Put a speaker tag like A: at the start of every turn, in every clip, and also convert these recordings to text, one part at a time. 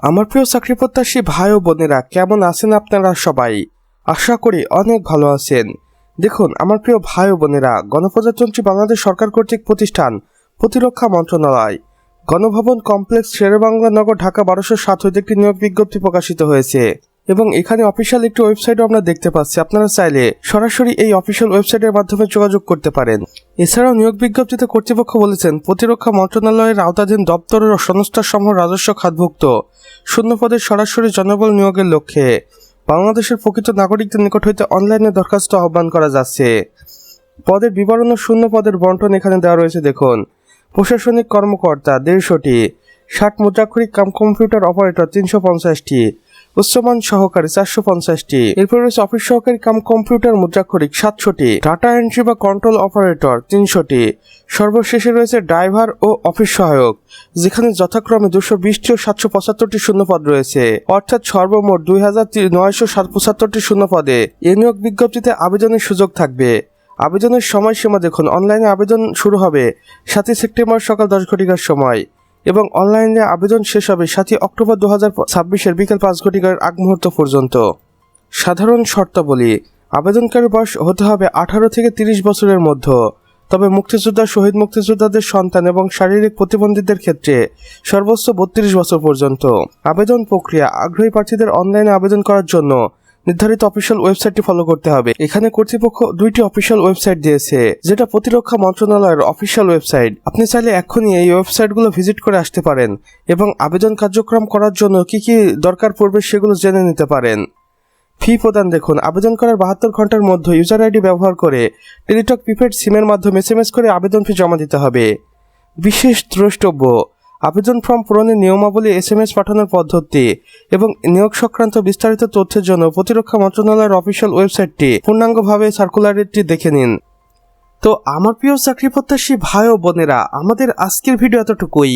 A: আমার প্রিয় চাকরি প্রত্যাশী ভাই ও বোনেরা, কেমন আছেন আপনারা সবাই? আশা করি অনেক ভালো আছেন। দেখুন আমার প্রিয় ভাই ও বোনেরা, গণপ্রজাতন্ত্রী বাংলাদেশ সরকার কর্তৃক প্রতিষ্ঠান প্রতিরক্ষা মন্ত্রণালয় গণভবন কমপ্লেক্স শেরেবাংলা নগর ঢাকা 1207 হইতে একটি নিয়োগ বিজ্ঞপ্তি প্রকাশিত হয়েছে এবং এখানে অফিসিয়াল একটি ওয়েবসাইটও আমরা দেখতে পাচ্ছি। আপনারা চাইলে সরাসরি এই অফিসিয়াল ওয়েবসাইটের মাধ্যমে যোগাযোগ করতে পারেন। এছাড়াও নিয়োগ বিজ্ঞপ্তিতে কর্তৃপক্ষ বলেছেন, প্রতিরক্ষা মন্ত্রণালয়ের আওতাধীন দপ্তর ও সংস্থাসমূহ রাজস্ব খাতভুক্ত শূন্য পদে সরাসরি জনবল নিয়োগের লক্ষ্যে বাংলাদেশের প্রকৃত নাগরিকদের নিকট হইতে অনলাইনে দরখাস্ত আহ্বান করা যাচ্ছে। পদের বিবরণ ও শূন্য পদের বন্টন এখানে দেওয়া রয়েছে। দেখুন, প্রশাসনিক কর্মকর্তা 150টি, 60 মুদ্রাক্ষরিক কাম কম্পিউটার অপারেটর 350টি, উচ্চমান সহকারী 450টি, এরপর রয়েছে অফিস সহকারী কাম কম্পিউটার মুদ্রাক্ষরিক 700টি, ডাটা এন্ট্রি বা কন্ট্রোল অপারেটর 300টি, সর্বশেষে রয়েছে ড্রাইভার ও অফিস সহায়ক, যেখানে যথাক্রমে 220টি ও 775টি শূন্যপদ রয়েছে, অর্থাৎ সর্বমোট 2975টি শূন্যপদে এ নিয়োগ বিজ্ঞপ্তিতে আবেদনের সুযোগ থাকবে। আবেদনের সময়সীমা দেখুন, অনলাইনে আবেদন শুরু হবে 7 সেপ্টেম্বর সকাল 10 ঘটিকার সময় এবং অনলাইনে আবেদন শেষ হবে 7 অক্টোবর 2026 বিকেল 5 ঘটিকার আগ মুহূর্ত পর্যন্ত। সাধারণ শর্তাবলী: আবেদনকারীর বয়স হতে হবে 18 থেকে 30 বছরের মধ্যে, তবে মুক্তিযোদ্ধা, শহীদ মুক্তিযোদ্ধাদের সন্তান এবং শারীরিক প্রতিবন্ধীদের ক্ষেত্রে সর্বোচ্চ 32 বছর পর্যন্ত। আবেদন প্রক্রিয়া: আগ্রহী প্রার্থীদের অনলাইনে আবেদন করার জন্য নির্ধারিত অফিসিয়াল ওয়েবসাইটটি ফলো করতে হবে। এখানে কর্তৃপক্ষ 2টি অফিসিয়াল ওয়েবসাইট দিয়েছে, যেটা প্রতিরক্ষা মন্ত্রণালয়ের অফিসিয়াল ওয়েবসাইট। আপনি চাইলে এখনই এই ওয়েবসাইটগুলো ভিজিট করে আসতে পারেন এবং আবেদন কার্যক্রম করার জন্য কি কি দরকার পড়বে সেগুলো জেনে নিতে পারেন। ফি প্রদান দেখুন, আবেদন করার 72 ঘন্টার মধ্যে ইউজার আইডি ব্যবহার করে টেলিটক প্রিপেড সিমের মাধ্যমে SMS করে আবেদন ফি জমা দিতে হবে। বিশেষ দ্রষ্টব্য: আবেদন ফর্ম পূরণের নিয়মাবলী, SMS পাঠানোর পদ্ধতি এবং নিয়োগ সংক্রান্ত বিস্তারিত তথ্যের জন্য প্রতিরক্ষা মন্ত্রণালয়ের অফিসিয়াল ওয়েবসাইটটি পূর্ণাঙ্গভাবে সার্কুলারটি দেখে নিন। তো আমার প্রিয় চাকরি প্রত্যাশী ভাই ও বোনেরা, আমাদের আজকের ভিডিও এতটুকুই।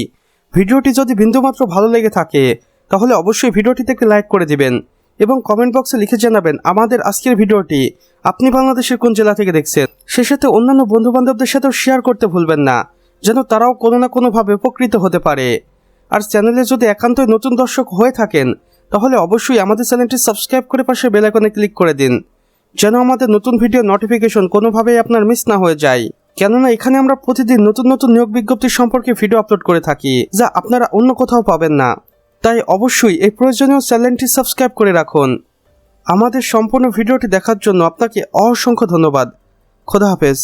A: ভিডিওটি যদি বিন্দুমাত্র ভালো লেগে থাকে তাহলে অবশ্যই ভিডিওটিতে একটি লাইক করে দিবেন এবং কমেন্ট বক্সে লিখে জানাবেন আমাদের আজকের ভিডিওটি আপনি বাংলাদেশের কোন জেলা থেকে দেখছেন। সে সাথে অন্যান্য বন্ধু বান্ধবদের সাথেও শেয়ার করতে ভুলবেন না, যেন তারাও কোনো না কোনোভাবে উপকৃত হতে পারে। আর চ্যানেলে যদি একান্তই নতুন দর্শক হয়ে থাকেন তাহলে অবশ্যই আমাদের চ্যানেলটি সাবস্ক্রাইব করে পাশে বেল আইকনে ক্লিক করে দিন, যেন আমাদের নতুন ভিডিও নোটিফিকেশন কোনোভাবেই আপনার মিস না হয়ে যায়। কেননা এখানে আমরা প্রতিদিন নতুন নতুন নিয়োগ বিজ্ঞপ্তি সম্পর্কে ভিডিও আপলোড করে থাকি, যা আপনারা অন্য কোথাও পাবেন না। তাই অবশ্যই এই প্রয়োজনীয় চ্যানেলটি সাবস্ক্রাইব করে রাখুন। আমাদের সম্পূর্ণ ভিডিওটি দেখার জন্য আপনাকে অসংখ্য ধন্যবাদ। খোদা হাফেজ।